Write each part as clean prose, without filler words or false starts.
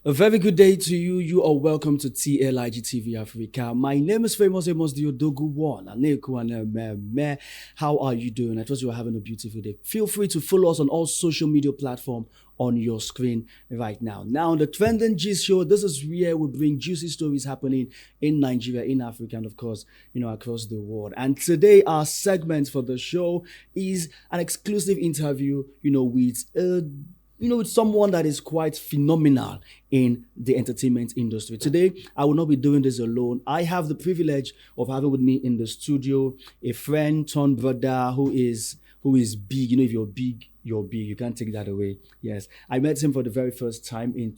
A very good day to you. You are welcome to TLIG TV Africa. My name is Famous Amos the Odogu One. How are you doing? I trust you are having a beautiful day. Feel free to follow us on all social media platforms on your screen right now. Now, the Trending Gist Show, this is where we bring juicy stories happening in Nigeria, in Africa, and of course, across the world. And today, our segment for the show is an exclusive interview, with someone that is quite phenomenal in the entertainment industry. Today, I will not be doing this alone. I have the privilege of having with me in the studio a friend turned brother who is big. If you're big, you're big. You can't take that away. Yes. I met him for the very first time in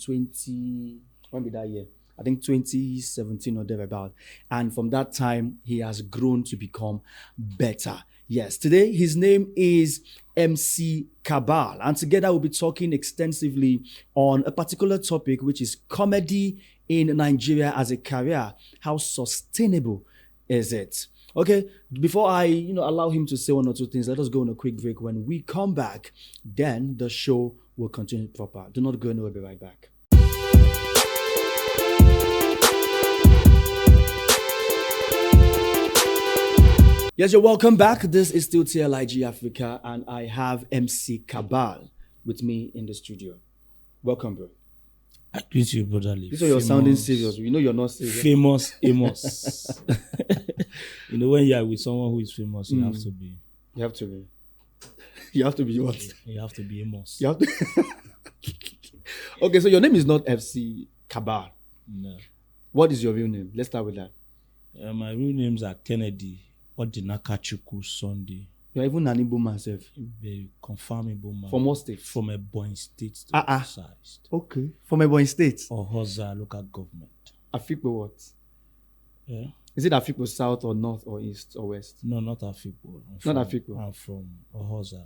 when did that year? I think 2017 or thereabout. And from that time, he has grown to become better. Yes, today his name is MC Cabal, and together we'll be talking extensively on a particular topic, which is comedy in Nigeria as a career. How sustainable is it? Okay, before I allow him to say one or two things, let us go on a quick break. When we come back, then the show will continue proper. Do not go anywhere, be right back. Yes, you're welcome back. This is still TLIG Africa, and I have MC Cabal with me in the studio. Welcome, bro. I greet you, brotherly. This is you're sounding serious. We know you're not serious. Famous Amos. When you are with someone who is famous, you have to be. You have to be. You have to be what? You have to be Amos. You have to. Okay, so your name is not FC Cabal. No. What is your real name? Let's start with that. My real names are Kennedy Odinakachuku Sunday. You're even an Igbo man, self. Very confirmable man. From what state? From Ebonyi State to be precise. Okay. From Ebonyi State? Ohoza local government. Afikpo what? Yeah. Is it Afikpo South or North or East or West? No, not Afikpo. Not Afikpo? I'm from Ohoza.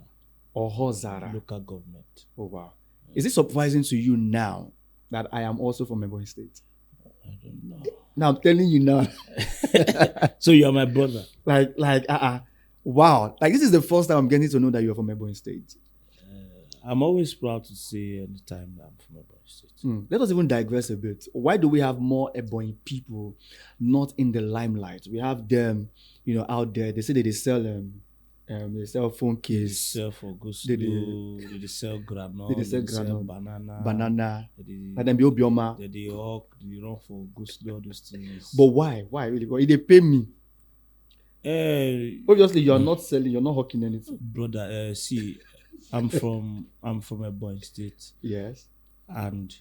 Ohozara. Local government. Oh, wow. Is it surprising to you now that I am also from Ebonyi State? I don't know. Now I'm telling you now. So you are my brother. Wow. Like this is the first time I'm getting to know that you're from Ebonyi State. I'm always proud to say anytime that I'm from Ebonyi State. Let us even digress a bit. Why do we have more Ebonyi people not in the limelight? We have them, out there. They say that they sell phone case. They sell for go slow. They sell granola. They sell granola, banana. And then bioma. They hawk. They run for go slow. All those things. But why? Why really? Why? They pay me. Obviously, you are not selling. You're not hawking anything, brother. See, I'm from Ebonyi State. Yes. And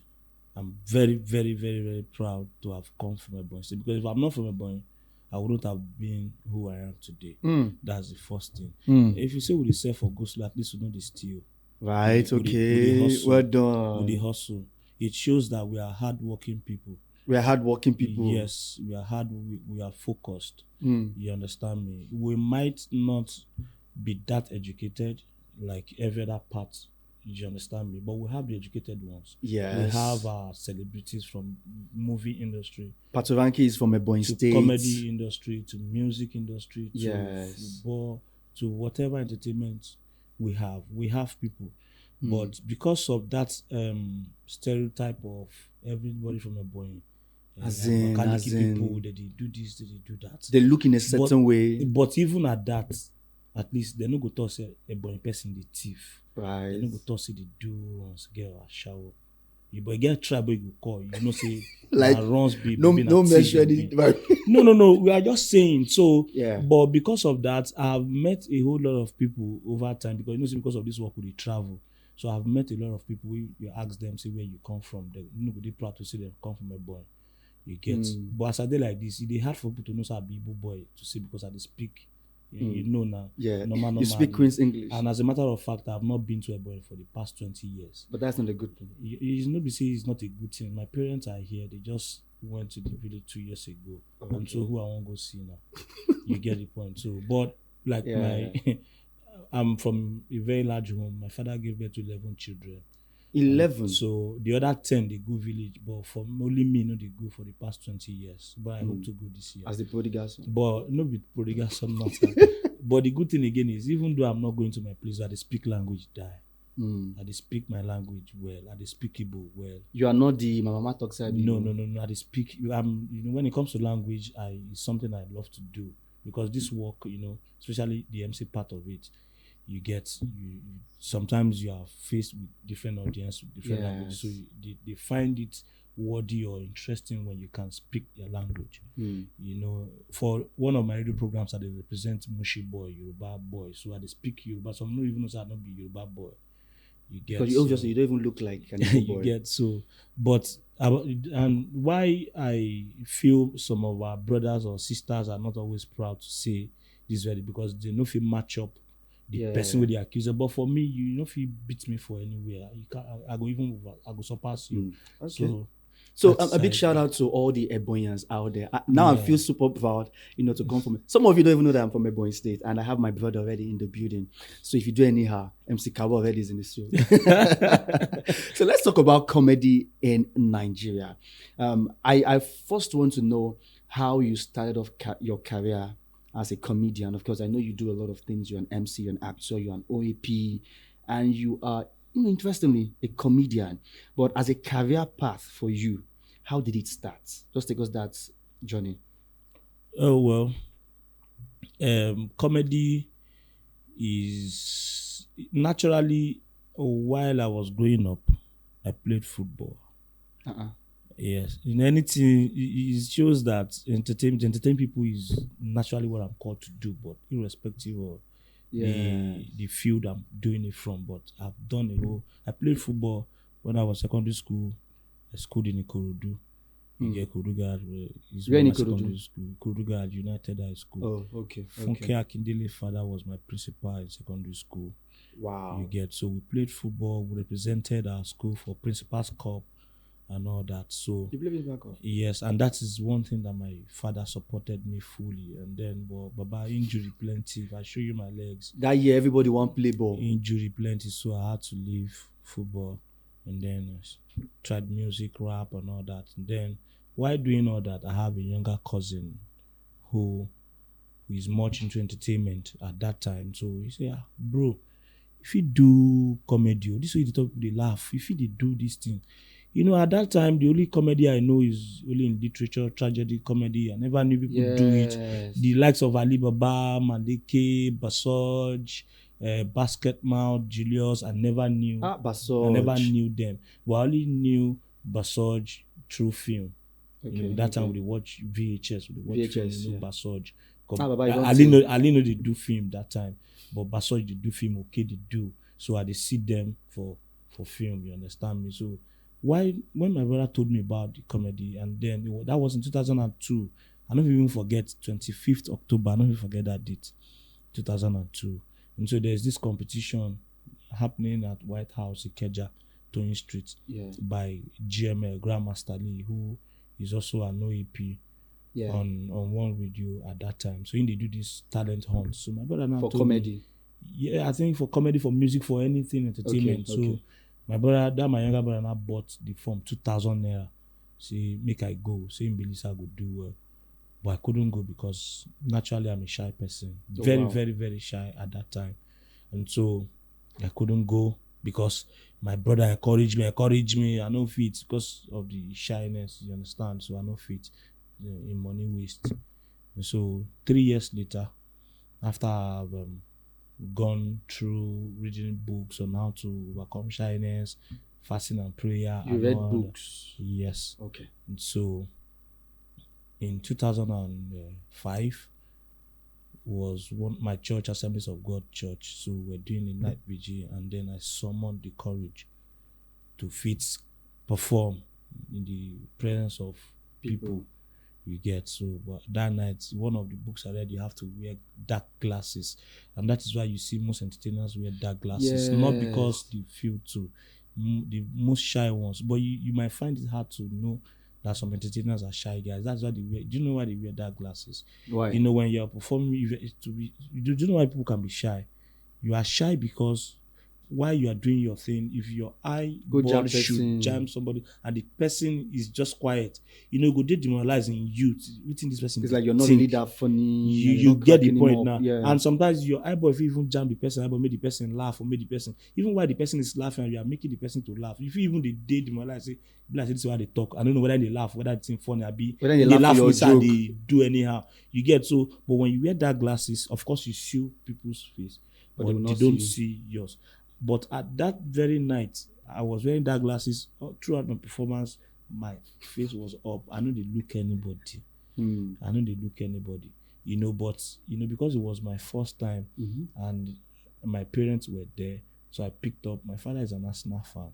I'm very, very, very, very proud to have come from Ebonyi State, because if I'm not from Ebonyi, I wouldn't have been who I am today. That's the first thing. If you say we sell for go slow, at least we know the steal. Right, okay. Well done. With the hustle. It shows that we are hardworking people. We are hardworking people. Yes, we are we are focused. You understand me? We might not be that educated like every other part. You understand me? But we have the educated ones. Yes. We have our celebrities from movie industry. Patoranki is from Ebonyi State. Comedy industry, to music industry, to yes. football, to whatever entertainment we have. We have people. But because of that stereotype of everybody from Ebonyi, people, they do this, they do that. They look in a certain way. But even at that, at least they no go talk say Ebonyi person the thief. Right. They no go talk say they do once girl a shower. You get trouble, you call. Say like runs be no measure No. We are just saying. So yeah. But because of that, I've met a whole lot of people over time, because because of this work we travel. So I've met a lot of people. You ask them, say where you come from. They proud to say they come from Ebonyi. You get. But as I did like this, it's hard for people to know say I be Igbo boy to say, because I speak. You know now. Yeah. Normal, you speak Queen's English. And as a matter of fact, I've not been to Ebonyi for the past 20 years. But that's not a good thing. It's not a good thing. My parents are here. They just went to the village 2 years ago. Okay. And so who I won't go see now. You get the point. So, but like I'm from a very large home. My father gave birth to 11 children. 11. So the other 10 they go village, but for only me, they go for the past 20 years. But I hope to go this year. As the prodigal son. But no be prodigal son, not. But the good thing again is, even though I'm not going to my place where they speak language die, I dey speak my language well. I dey speak Igbo well. You are not the mama talk side. No. I dey speak. When it comes to language, it's something I love to do because this work, especially the MC part of it, you sometimes you are faced with different audience with different languages, so they find it worthy or interesting when you can speak their language. For one of my radio programs, I dey represent Mushi boy, Yoruba boy, so I dey speak Yoruba. Some no even know say I not be Yoruba boy. You get because obviously you don't even look like an Igbo boy. You get so, but and why I feel some of our brothers or sisters are not always proud to say this very because they no feel match up the person with the accuser. But for me, you know, if you beat me for anywhere, you can I go surpass you. Okay. So a big shout out to all the Ebonians out there. I feel super proud, to come from. Some of you don't even know that I'm from Ebonyi State, and I have my brother already in the building. So if you do anyhow, MC Cabal already is in the studio. So let's talk about comedy in Nigeria. I first want to know how you started off your career as a comedian. Of course, I know you do a lot of things. You're an MC, you're an actor, you're an OAP, and you are, interestingly, a comedian. But as a career path for you, how did it start? Just take us that journey. Oh, well, comedy is naturally, while I was growing up, I played football. Yes. In anything, it shows that entertain people is naturally what I'm called to do, but irrespective of the field I'm doing it from. But I played football when I was secondary school. I schooled in Ikorodu. Ikorodu Garage is my secondary school. Ikorodu Garage United High School. Oh, okay. Funke Akindele's father was my principal in secondary school. Wow. So we played football. We represented our school for Principal's Cup and all that. So you played Principal's Cup? Yes, and that is one thing that my father supported me fully. And then, Baba, injury plenty. If I show you my legs, that year everybody want play ball. Injury plenty, so I had to leave football. And then I tried music, rap, and all that. And then, while doing all that, I have a younger cousin who is much into entertainment at that time. So he said, bro, if you do comedy, this way they laugh. If you do this thing, at that time, the only comedy I know is only in literature, tragedy, comedy. I never knew people do it. The likes of Ali Baba, Maleke, Basoj, Basket Mouth, Julius, I never knew. Basoj. I never knew them. But I only knew Basoj through film. That time we watch VHS, we watch film, Basoj. I didn't know they do film that time, but Basoj they do film, okay they do. So I see them for film. You understand me? So when my brother told me about the comedy, and then that was in 2002. I don't even forget 25th October. I don't even forget that date, 2002. And so there's this competition happening at White House, Ikeja, Tony Street, by GML, Grandmaster Lee, who is also an OEP on one video at that time. So they do this talent hunt. So my brother now for told comedy. Me, I think for comedy, for music, for anything, entertainment. So my younger brother now bought the form 2,000 naira. Say, make I go. Say, Melissa would do well. But I couldn't go because naturally I'm a shy person. Very, very shy at that time. And so I couldn't go because my brother encouraged me. I know fit because of the shyness, you understand? So I know fit in money waste. And so 3 years later, after I've gone through reading books on how to overcome shyness, fasting and prayer. You read books? Yes. Okay. And so in 2005 was my church, Assemblies of God Church. So we're doing a night vigil, and then I summoned the courage to perform in the presence of people. You get so, but that night, one of the books I read, you have to wear dark glasses, and that is why you see most entertainers wear dark glasses. Not because they feel to the most shy ones, but you might find it hard to know that some entertainers are shy guys. That's why they wear. Do you know why they wear dark glasses? Why? When you're performing, do you know why people can be shy? You are shy because while you are doing your thing, if your Go jam eyeball should person. jam somebody and the person is just quiet, go dey demoralizing you. Within this person, It's like you're not think. really that funny. You and you're not get the cracking him point up. now. Yeah. And sometimes your eyeball, if you even jam the person eyeball, make the person laugh or make the person, even while the person is laughing and you are making the person to laugh, if you even the day demoralize, say, be like, this is why they talk. I don't know whether they laugh, whether it's funny, or be Whether they laugh for your inside, joke. they do anyhow. You get so, but when you wear that glasses, of course you see people's face, But but they will they not don't see see yours. But at that very night, I was wearing that glasses throughout my performance. My face was up. I know they look anybody. I know they look anybody. But because it was my first time and my parents were there, so I picked up. My father is an Arsenal fan,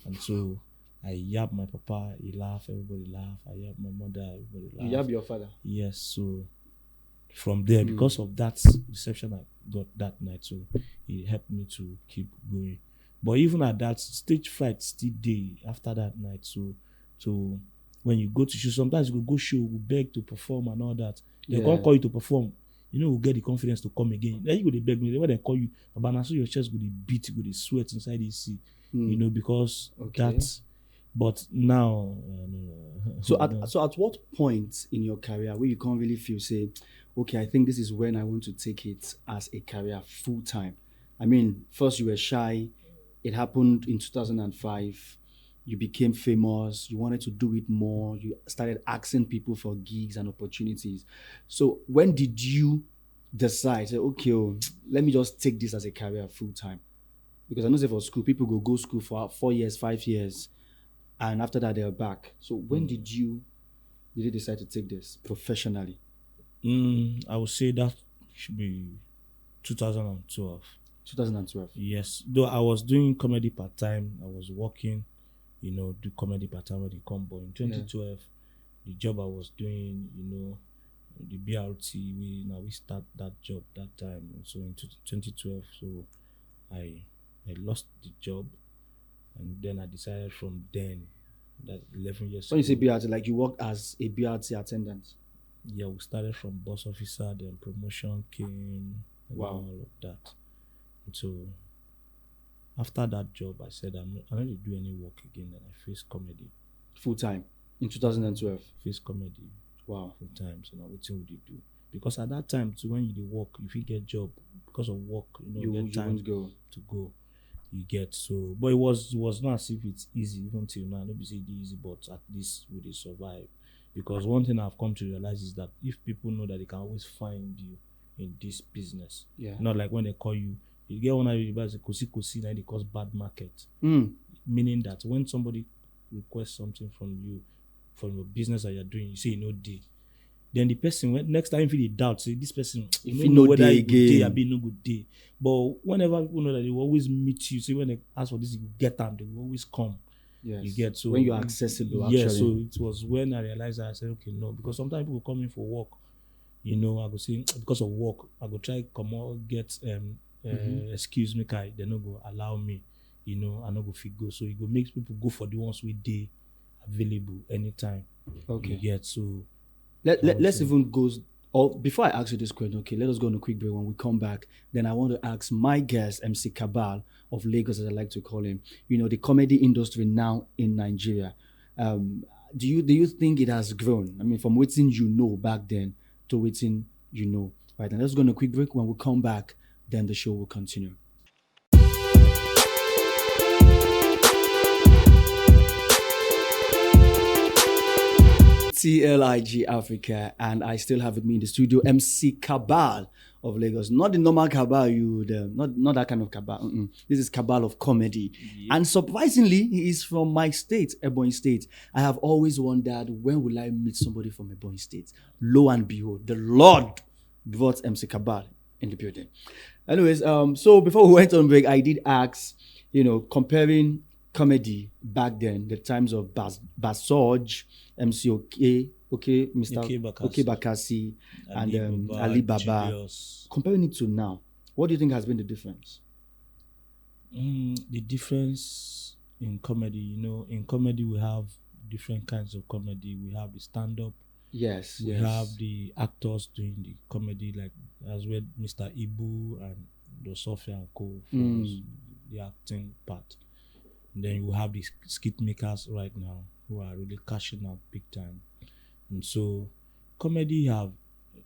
and so I yabbed my papa. He laughed. Everybody laughed. I yabbed my mother. Everybody laughed. You have your father. Yes. So from there, because of that reception I got that night, so it helped me to keep going. But even at that, stage fright still day after that night. So when you go to show, sometimes you go show, you beg to perform and all that. They can't call you to perform. We'll get the confidence to come again. Then you go, they beg me. When they call you, but so your chest go, they beat, go, they sweat inside the sea. Because that's. But now, So at what point in your career where you can't really feel, say, okay, I think this is when I want to take it as a career full time? I mean, first you were shy. It happened in 2005. You became famous. You wanted to do it more. You started asking people for gigs and opportunities. So when did you decide, say, okay, let me just take this as a career full time? Because I know say for school, people go school for 4 years, 5 years, and after that they're back. So when did you decide to take this professionally? I would say that should be 2012. 2012. Yes, though I was doing comedy part-time. I was working, do comedy part-time when they come. But in 2012, the job I was doing, the BRT, we start that job that time. So in 2012, so I lost the job, and then I decided from then, that 11 years When you say ago. BRT, like you worked as a BRT attendant? Yeah, we started from bus officer, then promotion came, and all of that. And so after that job, I said I'm not going to do any work again. Then I faced comedy Full time in 2012. Face comedy. Wow. Full time. So now what would you do? Because at that time, too, when you dey work, if you get job because of work, You get time won't go. to go. You get so, but it was not as if it's easy even till now. Nobody say it's easy, but at least we dey survive. Because one thing I've come to realize is that if people know that they can always find you in this business, not like when they call you, you get one of the guys kosi now they cause bad market. Meaning that when somebody requests something from you, from your business that you're doing, you say day. Then the person, next time if they doubt, say this person, if you know whether day he again, I be no good day. But whenever people know that they will always meet you, say when they ask for this, you get them, they will always come. Yes. You get so when you're accessible. Yeah, actually. so it was when I realized that I said, okay, no, because sometimes people come in for work, I go say because of work, I go try come out get excuse me, guy, they no go allow me, I no go fit go. So it go makes people go for the ones we day available anytime. Okay. You get so. Let's even go. Or before I ask you this question, okay, let us go on a quick break. When we come back, then I want to ask my guest, MC Cabal of Lagos, as I like to call him. The comedy industry now in Nigeria. Do you think it has grown? I mean, from waiting back then to waiting right now. Let's go on a quick break. When we come back, then the show will continue. TLIG Africa, and I still have with me in the studio MC Cabal of Lagos. Not the normal Cabal, not that kind of Cabal. This is Cabal of comedy. Yeah. And surprisingly, he is from my state, Ebonyi State. I have always wondered, when will I meet somebody from Ebonyi State? Lo and behold, the Lord brought MC Cabal in the building. Anyways, so before we went on break, I did ask, comparing comedy back then, the times of Basoj, MC Mr. Bakassi, and Ali Baba. Julius. Comparing it to now, what do you think has been the difference? The difference in comedy, in comedy we have different kinds of comedy. We have the stand-up. Yes. We have the actors doing the comedy, like as well Mr. Ibu and the Sophia and Co. the acting part. And then you have these skit makers right now who are really cashing out big time. And so comedy have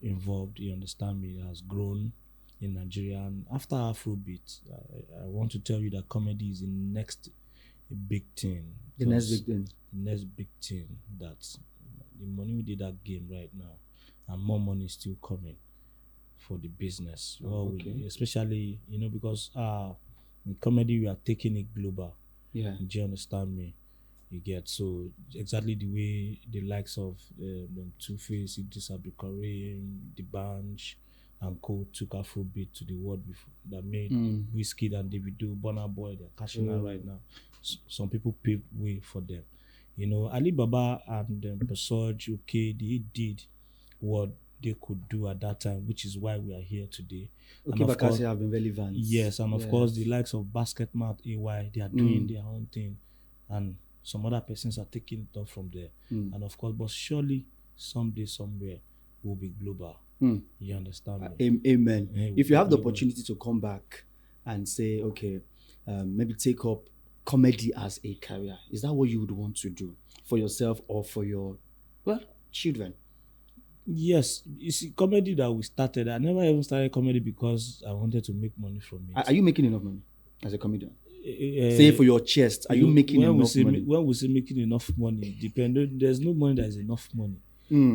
evolved, you understand me, it has grown in Nigeria. And after Afrobeat, I want to tell you that comedy is the next big thing. The next big thing. The next big thing, that the money we did that game right now, and more money is still coming for the business. Especially, because in comedy we are taking it global. Yeah. Do you understand me? You get, so exactly the way the likes of Two-Face, Idris Abdulkarim, The Bunch, and Co took Afrobeat to the world before, that made Wizkid and Davido, Burna Boy, they're cashing out right now. Some people paved way for them. Alibaba and Pasoj, they did what they could do at that time, which is why we are here today. Okay, because they have been relevant. Yes, and of course the likes of Basketmouth, AY, they are doing their own thing, and some other persons are taking it up from there. And of course, but surely someday, somewhere, we'll be global. You understand me? Amen. Yeah, if you have the opportunity to come back and say, okay, maybe take up comedy as a career, is that what you would want to do for yourself or for your children? Yes, you see, comedy that we started, I never even started comedy because I wanted to make money from it. Are you making enough money as a comedian? Say for your chest, are you making enough money? When we say making enough money, there's no money that is enough money.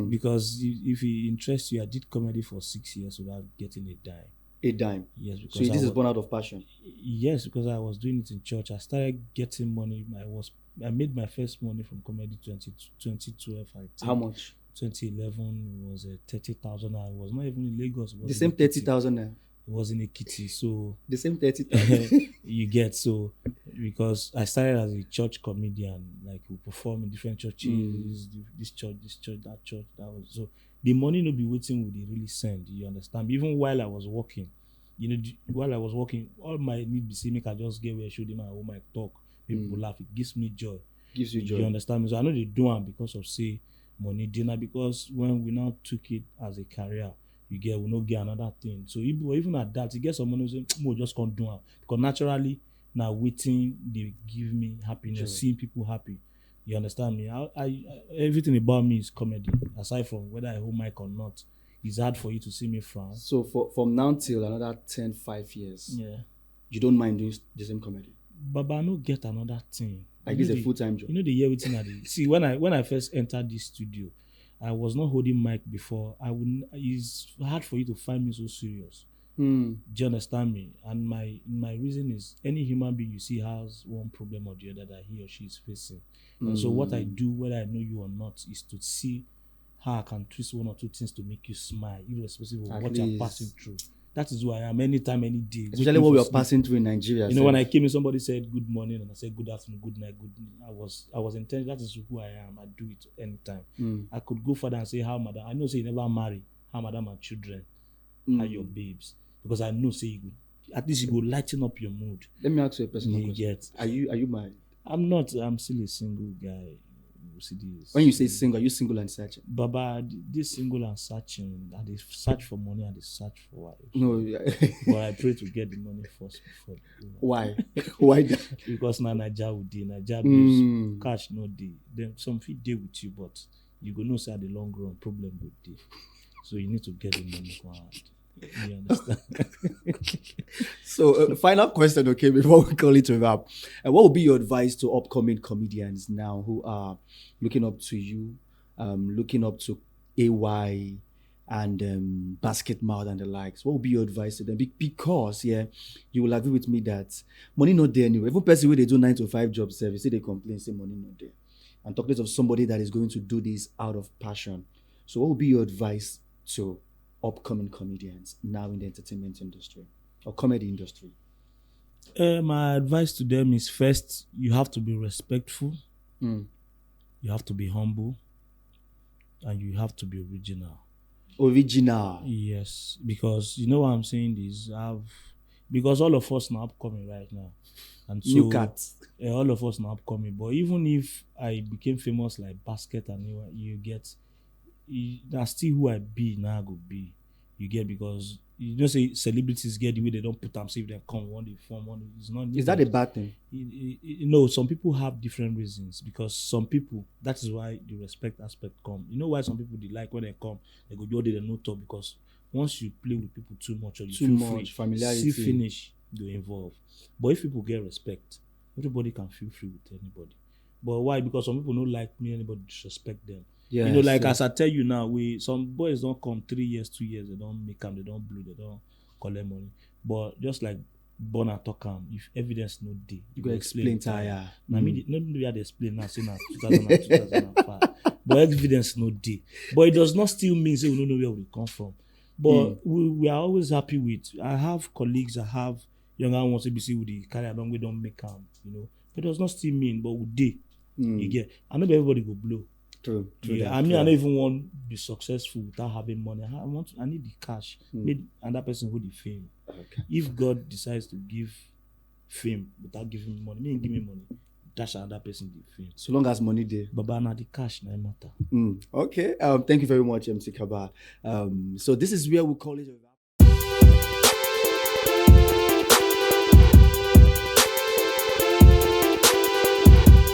Because if it interests you, I did comedy for 6 years without getting a dime. A dime? Yes. Because so this is born out of passion? Yes, because I was doing it in church. I started getting money. I made my first money from comedy 2012, I think. How much? 2011 was 30,000. I was not even in Lagos. The same 30,000 now? It was in Ekiti, so the same 30,000. You get, so because I started as a church comedian, like we perform in different churches, this church, that church, that was so the money no be waiting with the really send. You understand? Even while I was working, all my need be see make I just get where I show them my own mic talk. People laugh. It gives me joy. Gives you joy. You understand me? So I know they do it because of say money dinner, because when we now took it as a career, we will not get another thing. So even at that, you get some money saying, we just can't do it. Because naturally, now waiting, they give me happiness, sure. Seeing people happy. You understand me? I everything about me is comedy. Aside from whether I hold mic or not, it's hard for you to see me frown. So from now till another 5 years, you don't mind doing the same comedy? But I don't get another thing. Like this is a full-time job? You know the year waiting at the... See, when I first entered this studio, I was not holding mic before. It's hard for you to find me so serious. Do you understand me? And my reason is, any human being you see has one problem or the other that he or she is facing. And so what I do, whether I know you or not, is to see how I can twist one or two things to make you smile, irrespective of what you're passing through. That is who I am, anytime, any day. Especially what we are passing through in Nigeria. You know, when I came in, somebody said good morning, and I said good afternoon, good night, good. I was intentional. That is who I am. I do it anytime. I could go further and say, how madam, I know say you never marry, how madam and children, how your babes, because I know say you good. At least you go lighten up your mood. Let me ask you a personal question. Get. Are you married? I'm not. I'm still a single guy. When you say single, are you single and searching? Baba, this single and searching, and they search for money and they search for wife. No, but I pray to get the money first before. Why? Why that? Because now Naija will dey, Naija bills, cash no dey. Then some fit dey with you, but you go know say at the long run problem go dey. So you need to get the money for hand. You understand? So, final question, okay, before we call it a wrap. What would be your advice to upcoming comedians now who are looking up to you, looking up to AY and Basketmouth and the likes? What would be your advice to them? Because, you will agree with me that money not there anyway. Even person where they do 9 to 5 job service, say they complain, say money not there. And talk less of somebody that is going to do this out of passion. So, what would be your advice to upcoming comedians now in the entertainment industry or comedy industry? My advice to them is, first, you have to be respectful, you have to be humble, and you have to be original. Yes, because you know what I'm saying is, because all of us now upcoming right now, and so new cats. All of us now upcoming. But even if I became famous like Basket and you get, that's still who I be now. I go be, you get, because you know, say celebrities get the way they don't put them, say if they come, one day form, one day it's not. Is that a bad thing? You know, some people have different reasons because some people, that is why the respect aspect come. You know why some people they like when they come, they go your day they no talk because once you play with people too much or you Too feel much free, familiarity. see finish, you involve. But if people get respect, everybody can feel free with anybody. But why? Because some people don't like me, anybody disrespect them. Yes, you know, like yes. as I tell you now, some boys don't come 3 years, 2 years, they don't make them, they don't blow, they don't collect money. But just like born and talk if evidence no day, You go explain tire. Now me, no be how they explain now, say now 2005. But evidence no day. But it does not still mean say we don't know where we come from. But we are always happy with. I have colleagues, I have younger ones to be see with the carry along, we don't make them, you know. But it does not still mean, but we day. You get. I know everybody go blow. True. Yeah, I mean, I don't even want to be successful without having money. I need the cash. Need another person who the fame. Okay. If God decides to give fame without giving me money, give me money. Dash another person the fame. So long as money there. But now the cash no matter. Okay. Thank you very much, MC Cabal. So this is where we call it.